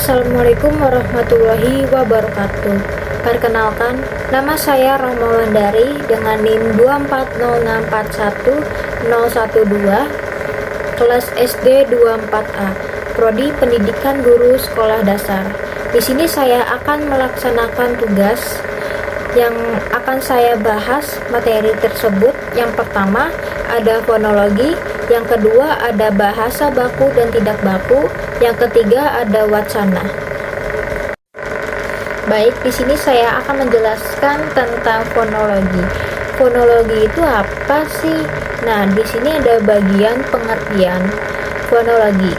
Assalamualaikum warahmatullahi wabarakatuh. Perkenalkan, nama saya Rahma Wulandari dengan NIM 240641012, kelas SD 24A, Prodi Pendidikan Guru Sekolah Dasar. Di sini saya akan melaksanakan tugas yang akan saya bahas materi tersebut. Yang pertama ada fonologi, yang kedua ada bahasa baku dan tidak baku, yang ketiga ada wacana. Baik, di sini saya akan menjelaskan tentang fonologi. Fonologi itu apa sih? Nah, di sini ada bagian pengertian fonologi.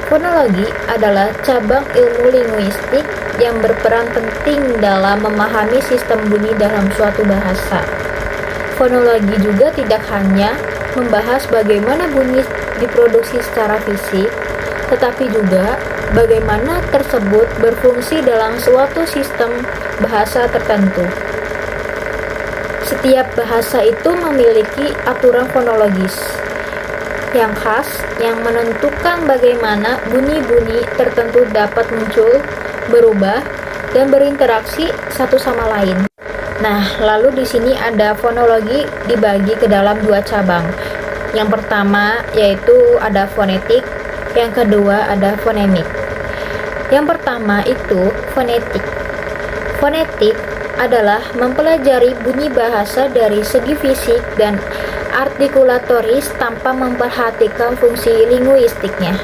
Fonologi adalah cabang ilmu linguistik yang berperan penting dalam memahami sistem bunyi dalam suatu bahasa. Fonologi juga tidak hanya membahas bagaimana bunyi diproduksi secara fisik, tetapi juga bagaimana tersebut berfungsi dalam suatu sistem bahasa tertentu. Setiap bahasa itu memiliki aturan fonologis yang khas yang menentukan bagaimana bunyi-bunyi tertentu dapat muncul, berubah, dan berinteraksi satu sama lain. Nah, lalu di sini ada fonologi dibagi ke dalam dua cabang. Yang pertama yaitu ada fonetik, yang kedua ada fonemik. Yang pertama itu fonetik. Fonetik adalah mempelajari bunyi bahasa dari segi fisik dan artikulatoris tanpa memperhatikan fungsi linguistiknya.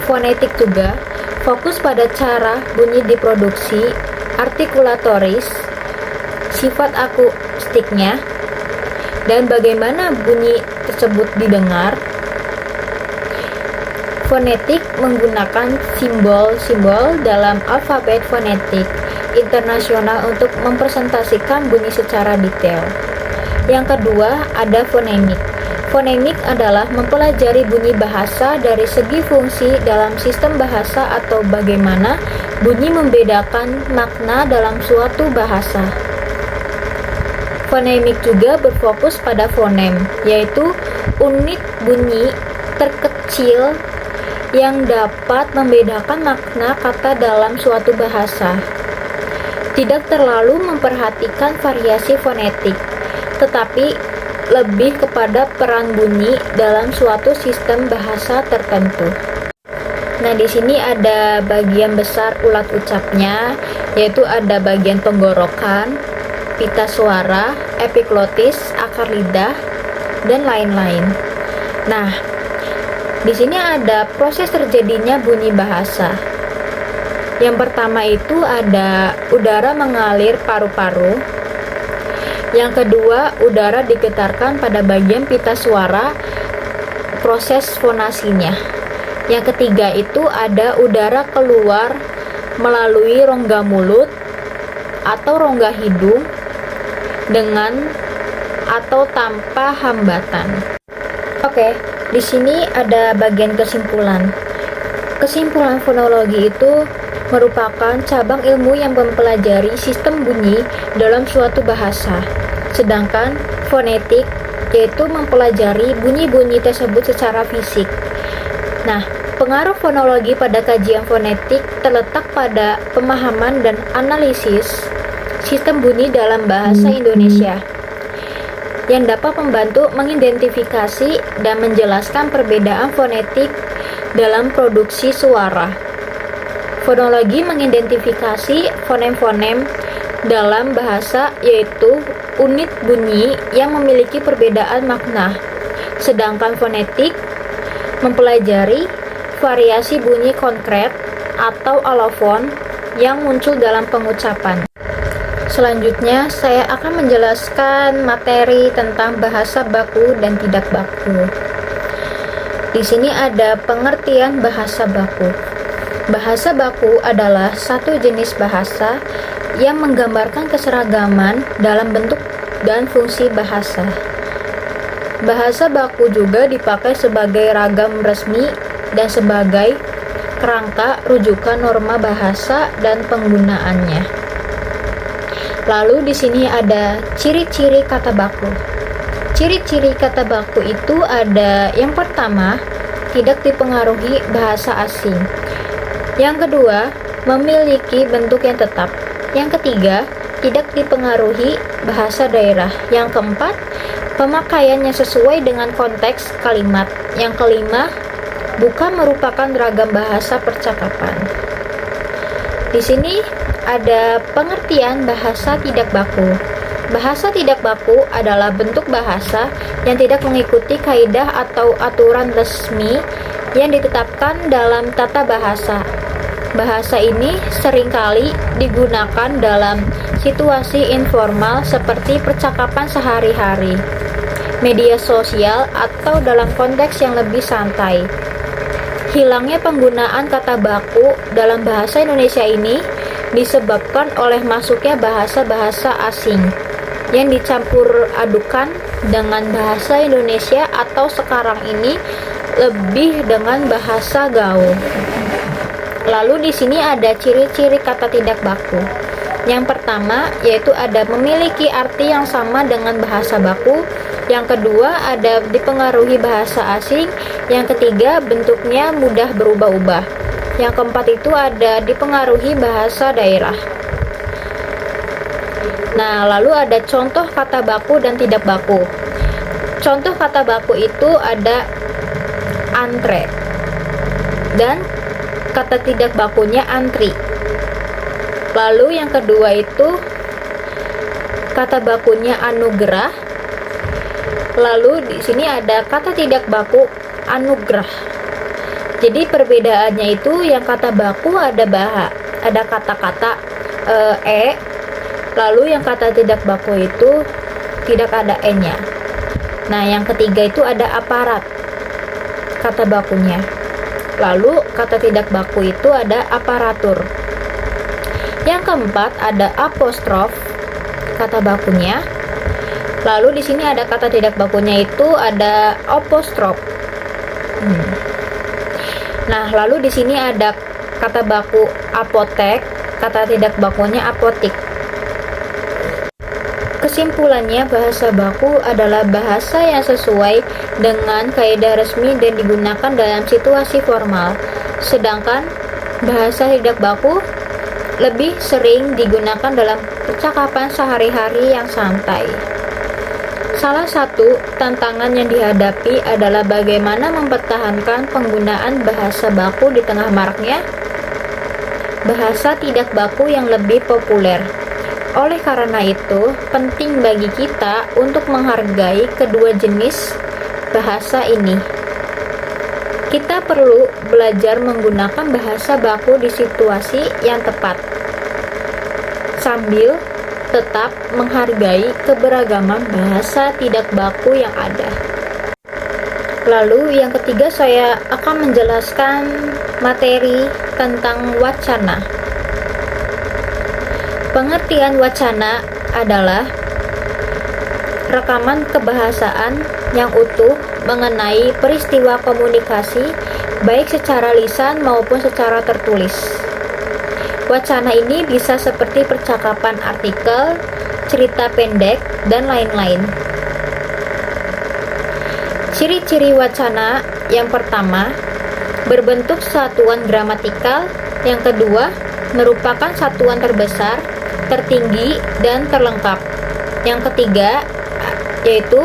Fonetik juga fokus pada cara bunyi diproduksi, artikulatoris, sifat akustiknya, dan bagaimana bunyi tersebut didengar. Fonetik menggunakan simbol-simbol dalam alfabet fonetik internasional untuk mempresentasikan bunyi secara detail. Yang kedua ada fonemik. Fonemik adalah mempelajari bunyi bahasa dari segi fungsi dalam sistem bahasa atau bagaimana bunyi membedakan makna dalam suatu bahasa. Fonemik juga berfokus pada fonem, yaitu unit bunyi terkecil yang dapat membedakan makna kata dalam suatu bahasa. Tidak terlalu memperhatikan variasi fonetik, tetapi lebih kepada peran bunyi dalam suatu sistem bahasa tertentu. Nah, di sini ada bagian besar ulat ucapnya, yaitu ada bagian tenggorokan, pita suara, epiglotis, akar lidah, dan lain-lain. Nah, di sini ada proses terjadinya bunyi bahasa. Yang pertama itu ada udara mengalir paru-paru. Yang kedua, udara digetarkan pada bagian pita suara, proses fonasinya. Yang ketiga itu ada udara keluar melalui rongga mulut atau rongga hidung dengan atau tanpa hambatan. Oke, di sini ada bagian kesimpulan. Kesimpulan fonologi itu merupakan cabang ilmu yang mempelajari sistem bunyi dalam suatu bahasa. Sedangkan fonetik yaitu mempelajari bunyi-bunyi tersebut secara fisik. Nah, pengaruh fonologi pada kajian fonetik terletak pada pemahaman dan analisis sistem bunyi dalam bahasa Indonesia yang dapat membantu mengidentifikasi dan menjelaskan perbedaan fonetik dalam produksi suara. Fonologi mengidentifikasi fonem-fonem dalam bahasa, yaitu unit bunyi yang memiliki perbedaan makna. Sedangkan fonetik mempelajari variasi bunyi konkret atau alofon yang muncul dalam pengucapan. Selanjutnya, saya akan menjelaskan materi tentang bahasa baku dan tidak baku. Di sini ada pengertian bahasa baku. Bahasa baku adalah satu jenis bahasa yang menggambarkan keseragaman dalam bentuk dan fungsi bahasa. Bahasa baku juga dipakai sebagai ragam resmi dan sebagai kerangka rujukan norma bahasa dan penggunaannya. Lalu di sini ada ciri-ciri kata baku. Ciri-ciri kata baku itu ada yang pertama, tidak dipengaruhi bahasa asing. Yang kedua, memiliki bentuk yang tetap. Yang ketiga, tidak dipengaruhi bahasa daerah. Yang keempat, pemakaiannya sesuai dengan konteks kalimat. Yang kelima, bukan merupakan ragam bahasa percakapan. Di sini ada pengertian bahasa tidak baku. Bahasa tidak baku adalah bentuk bahasa yang tidak mengikuti kaidah atau aturan resmi yang ditetapkan dalam tata bahasa. Bahasa ini seringkali digunakan dalam situasi informal seperti percakapan sehari-hari, media sosial, atau dalam konteks yang lebih santai. Hilangnya penggunaan kata baku dalam bahasa Indonesia ini disebabkan oleh masuknya bahasa-bahasa asing yang dicampur adukan dengan bahasa Indonesia atau sekarang ini lebih dengan bahasa gaul. Lalu di sini ada ciri-ciri kata tidak baku. Yang pertama yaitu ada memiliki arti yang sama dengan bahasa baku. Yang kedua ada dipengaruhi bahasa asing. Yang ketiga bentuknya mudah berubah-ubah. Yang keempat itu ada dipengaruhi bahasa daerah. Nah, lalu ada contoh kata baku dan tidak baku. Contoh kata baku itu ada antre, dan kata tidak bakunya antri. Lalu yang kedua itu kata bakunya anugerah. Lalu di sini ada kata tidak baku anugerah. Jadi perbedaannya itu yang kata baku ada ada kata-kata lalu yang kata tidak baku itu tidak ada e-nya. Nah, yang ketiga itu ada aparat kata bakunya. Lalu kata tidak baku itu ada aparatur. Yang keempat ada apostrof kata bakunya. Lalu di sini ada kata tidak bakunya itu ada apostrof. Nah, lalu di sini ada kata baku apotek, kata tidak bakunya apotik. Kesimpulannya, bahasa baku adalah bahasa yang sesuai dengan kaidah resmi dan digunakan dalam situasi formal. Sedangkan bahasa tidak baku lebih sering digunakan dalam percakapan sehari-hari yang santai. Salah satu tantangan yang dihadapi adalah bagaimana mempertahankan penggunaan bahasa baku di tengah maraknya bahasa tidak baku yang lebih populer. Oleh karena itu, penting bagi kita untuk menghargai kedua jenis bahasa ini. Kita perlu belajar menggunakan bahasa baku di situasi yang tepat, sambil tetap menghargai keberagaman bahasa tidak baku yang ada. Lalu yang ketiga, saya akan menjelaskan materi tentang wacana. Pengertian wacana adalah rekaman kebahasaan yang utuh mengenai peristiwa komunikasi baik secara lisan maupun secara tertulis. Wacana ini bisa seperti percakapan artikel, cerita pendek, dan lain-lain. Ciri-ciri wacana yang pertama, berbentuk satuan gramatikal. Yang kedua, merupakan satuan terbesar, tertinggi, dan terlengkap. Yang ketiga, yaitu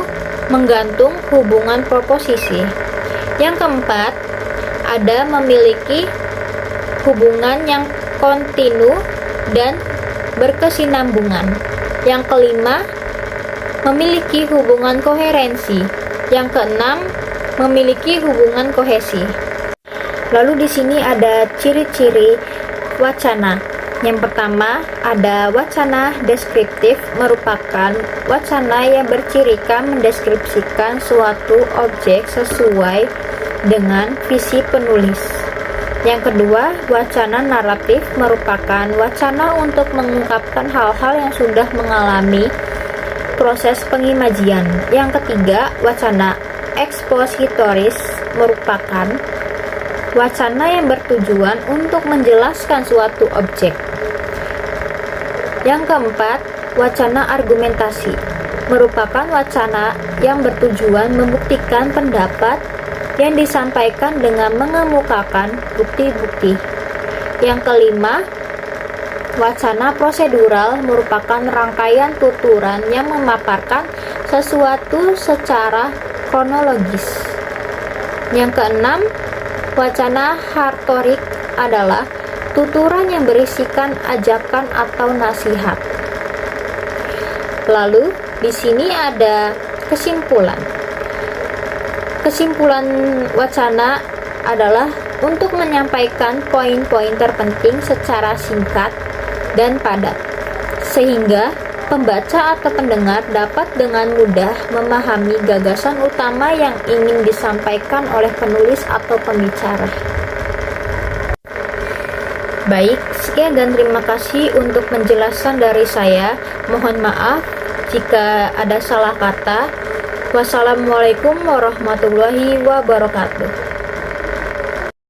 menggantung hubungan proposisi. Yang keempat, ada memiliki hubungan yang kontinu dan berkesinambungan. Yang kelima, memiliki hubungan koherensi. Yang keenam, memiliki hubungan kohesi. Lalu di sini ada ciri-ciri wacana. Yang pertama, ada wacana deskriptif, merupakan wacana yang bercirikan mendeskripsikan suatu objek sesuai dengan visi penulis. Yang kedua, wacana naratif merupakan wacana untuk mengungkapkan hal-hal yang sudah mengalami proses pengimajian. Yang ketiga, wacana ekspositoris merupakan wacana yang bertujuan untuk menjelaskan suatu objek. Yang keempat, wacana argumentasi merupakan wacana yang bertujuan membuktikan pendapat yang disampaikan dengan mengemukakan bukti-bukti. Yang kelima, wacana prosedural merupakan rangkaian tuturan yang memaparkan sesuatu secara kronologis. Yang keenam, wacana hartorik adalah tuturan yang berisikan ajakan atau nasihat. Lalu, di sini ada kesimpulan. Kesimpulan wacana adalah untuk menyampaikan poin-poin terpenting secara singkat dan padat, sehingga pembaca atau pendengar dapat dengan mudah memahami gagasan utama yang ingin disampaikan oleh penulis atau pembicara. Baik, sekian dan terima kasih untuk penjelasan dari saya. Mohon maaf jika ada salah kata. Wassalamualaikum warahmatullahi wabarakatuh.